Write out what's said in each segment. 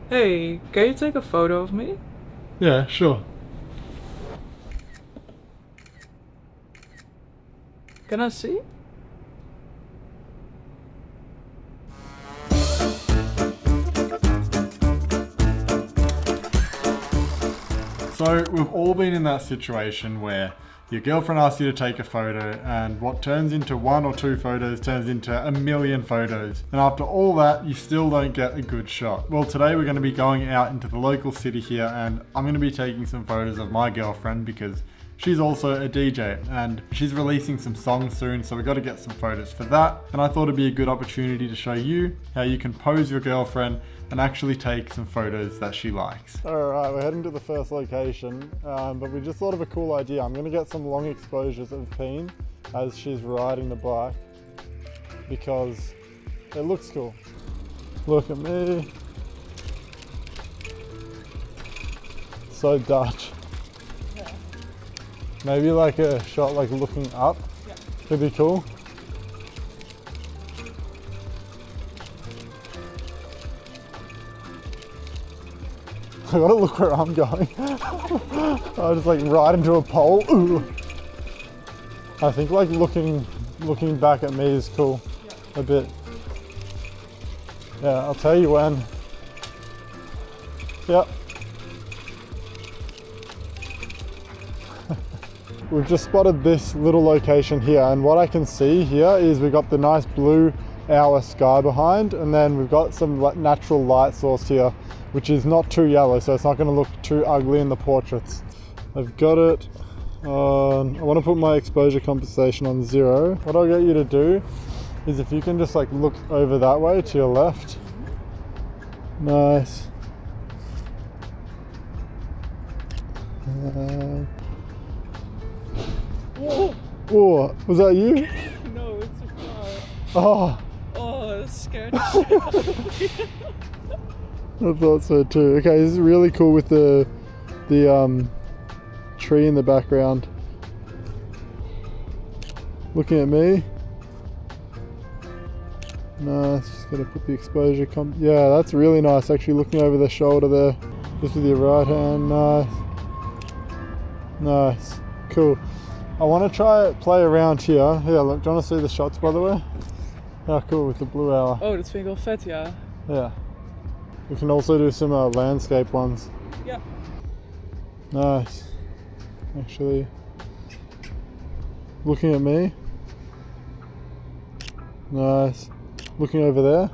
Hey, can you take a photo of me? Yeah, sure. Can I see? So we've all been in that situation where your girlfriend asks you to take a photo and what turns into 1 or 2 photos turns into a million photos. And after all that, you still don't get a good shot. Well, today we're going to be going out into the local city here and I'm going to be taking some photos of my girlfriend because she's also a DJ and she's releasing some songs soon, so we got to get some photos for that. And I thought it'd be a good opportunity to show you how you can pose your girlfriend and actually take some photos that she likes. Alright, we're heading to the first location, but we just thought of a cool idea. I'm going to get some long exposures of Peen as she's riding the bike because it looks cool. Look at me. So Dutch. Yeah. Maybe like a shot like looking up. Yeah. Could be cool. I gotta look where I'm going. I just like ride into a pole. Ooh. I think like looking back at me is cool. Yeah. A bit. Yeah, I'll tell you when. Yep. We've just spotted this little location here, and what I can see here is we've got the nice blue hour sky behind, and then we've got some natural light source here, which is not too yellow, so it's not going to look too ugly in the portraits. I've got it on, I want to put my exposure compensation on 0. What I'll get you to do is if you can just like look over that way to your left. Nice. Oh, was that you? No, it's a car. Oh, Oh, that scared the shit out of me. I thought so too. Okay, this is really cool with the tree in the background. Looking at me. Nice, just gotta put the exposure yeah, that's really nice. Actually looking over the shoulder there. Just with your right hand, nice. Nice, cool. I want to play around here. Here, look, do you want to see the shots by the way? How cool with the blue hour. Oh, dat vind ik wel vet, ja. Yeah. We can also do some landscape ones. Yeah. Nice. Actually, looking at me. Nice. Looking over there.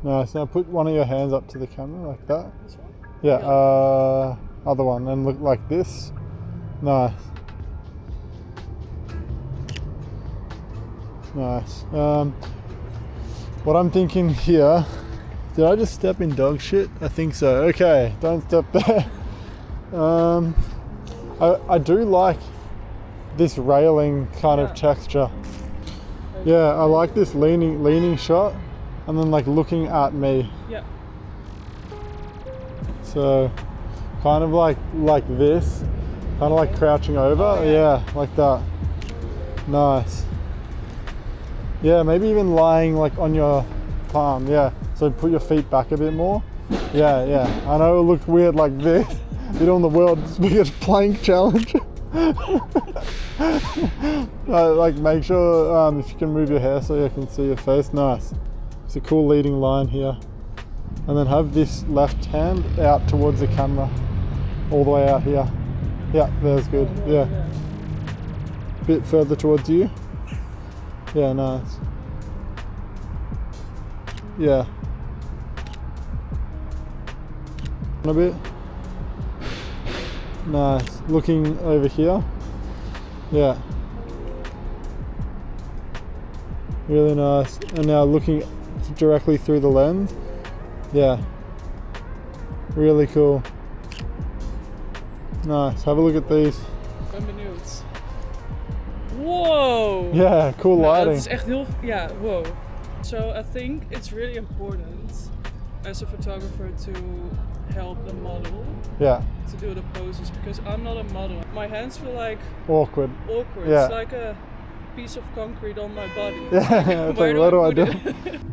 Nice. Now put one of your hands up to the camera like that. This one? Yeah. Other one, and look like this. Nice. Nice. What I'm thinking here, did I just step in dog shit? I think so. Okay, don't step there. I do like this railing kind of texture. Yeah, I like this leaning shot and then like looking at me. Yeah. So kind of like this, kind of like crouching over. Oh, yeah, like that. Nice. Yeah, maybe even lying like on your palm. Yeah, so put your feet back a bit more. Yeah, yeah. I know it looks weird like this. You're doing the world's biggest plank challenge. Like make sure if you can move your hair so you can see your face. Nice. It's a cool leading line here. And then have this left hand out towards the camera. All the way out here. Yeah, there's good. Yeah. Bit further towards you. Yeah, nice. Yeah. A bit. Nice. Looking over here. Yeah. Really nice. And now looking directly through the lens. Yeah. Really cool. Nice. Have a look at these. Ben benieuwd. Wow! Yeah, cool lighting. Het is echt heel... Ja, wow. So I think it's really important as a photographer to help the model. Yeah. To do the poses because I'm not a model. My hands feel like awkward. Awkward. Yeah. It's like a piece of concrete on my body. Yeah, it's like, what do I do?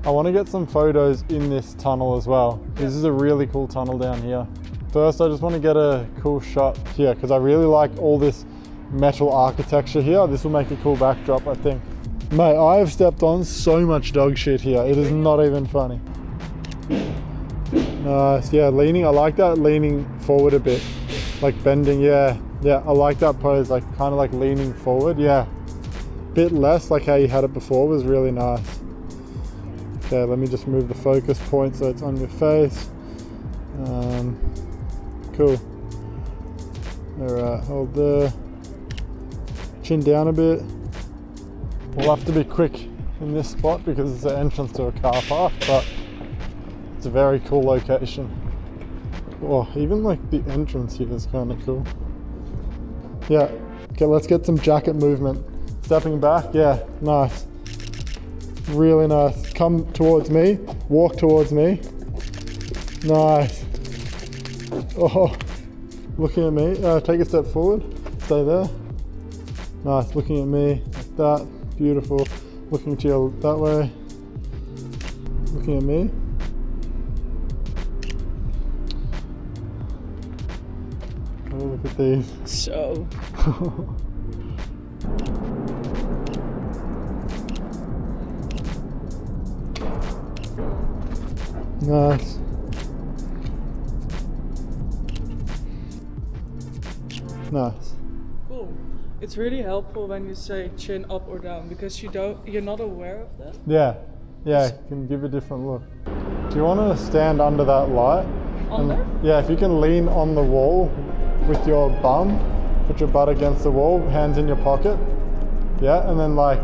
I want to get some photos in this tunnel as well. This is a really cool tunnel down here. First, I just want to get a cool shot here because I really like all this metal architecture here. This will make a cool backdrop, I think. Mate, I have stepped on so much dog shit here. It is not even funny. Nice, yeah, leaning. I like that leaning forward a bit. Like bending, yeah. Yeah, I like that pose, like kind of like leaning forward, yeah. Bit less like how you had it before was really nice. Okay, let me just move the focus point so it's on your face. Cool. Alright, hold there. Chin down a bit. We'll have to be quick in this spot because it's the entrance to a car park, but it's a very cool location. Oh, even like the entrance here is kind of cool. Yeah, okay, let's get some jacket movement. Stepping back, yeah, nice. Really nice. Come towards me, walk towards me. Nice. Oh, looking at me. Take a step forward, stay there. Nice, looking at me like that. Beautiful. Looking to you that way. Looking at me. Oh, look at these. So. Nice. Nice. Cool. It's really helpful when you say chin up or down because you're not aware of that. Yeah, yeah, it can give a different look. Do you want to stand under that light? Under? Yeah, if you can lean on the wall with your bum, put your butt against the wall, hands in your pocket. Yeah, and then like,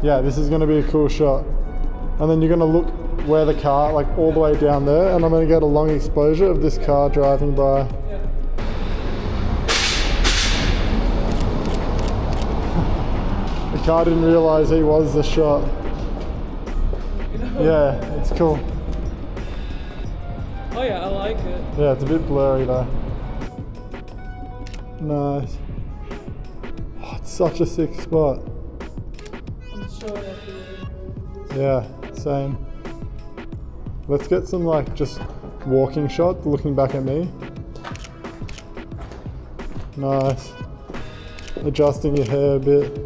yeah, this is going to be a cool shot. And then you're going to look where the car, like all the way down there, and I'm going to get a long exposure of this car driving by. Yeah. The car didn't realize he was the shot. Yeah, it's cool. Oh yeah, I like it. Yeah, it's a bit blurry though. Nice. Oh, it's such a sick spot. I'm so happy with it. Yeah, same. Let's get some like just walking shot, looking back at me. Nice. Adjusting your hair a bit.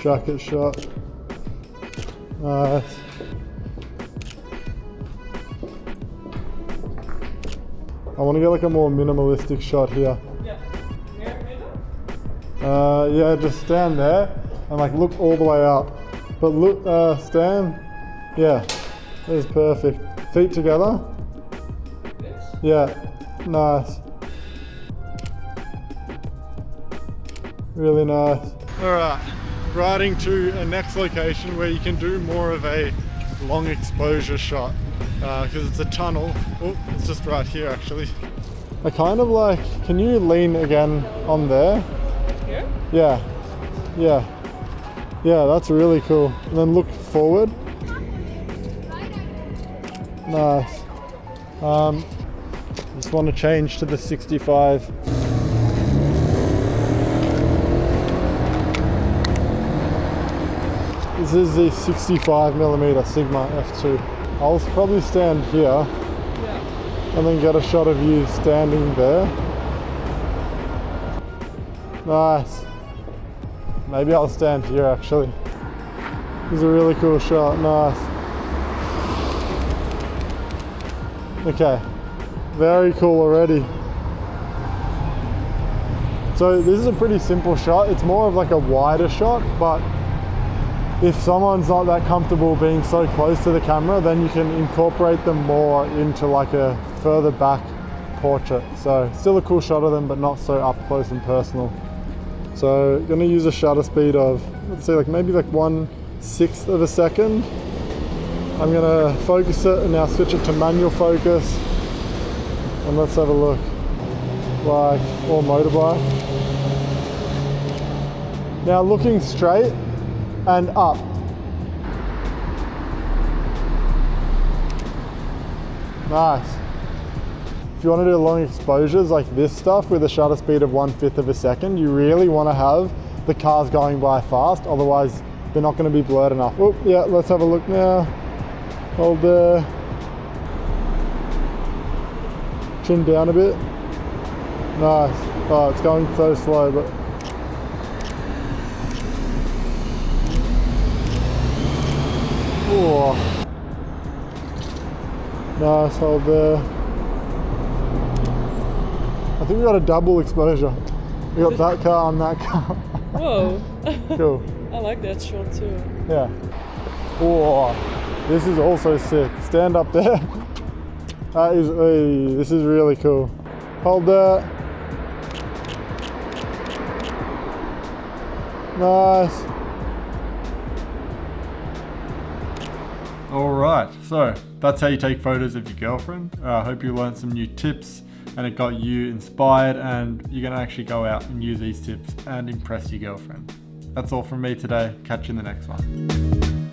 Jacket shot. Nice. I want to get like a more minimalistic shot here. Yeah. Yeah, just stand there and like look all the way up. But look, stand. Yeah, that is perfect. Feet together. This? Yeah, nice. Really nice. All right, riding to a next location where you can do more of a long exposure shot because it's a tunnel. Oh, it's just right here actually. I kind of like, can you lean again on there? Here? Yeah, yeah. Yeah, that's really cool. And then look forward. Nice. Just want to change to the 65. This is the 65mm Sigma f2. I'll probably stand here and then get a shot of you standing there. Nice. Maybe I'll stand here actually. This is a really cool shot, nice. Okay, very cool already. So this is a pretty simple shot. It's more of like a wider shot, but if someone's not that comfortable being so close to the camera, then you can incorporate them more into like a further back portrait. So still a cool shot of them, but not so up close and personal. So gonna use a shutter speed of, let's say like maybe like 1/6 of a second. I'm gonna focus it and now switch it to manual focus. And let's have a look. Like, or motorbike. Now looking straight and up. Nice. if you want to do long exposures like this stuff with a shutter speed of 1/5 of a second, you really want to have the cars going by fast, otherwise they're not going to be blurred enough. Oh, yeah, let's have a look now. Hold there. Chin down a bit. Nice. Oh, it's going so slow, but oh. Nice, hold there. I think we got a double exposure. We got that car and that car. Whoa. Cool. I like that shot too. Yeah. Oh, this is also sick. Stand up there. That is, this is really cool. Hold there. Nice. All right, so that's how you take photos of your girlfriend. I hope you learned some new tips and it got you inspired, and you're gonna actually go out and use these tips and impress your girlfriend. That's all from me today. Catch you in the next one.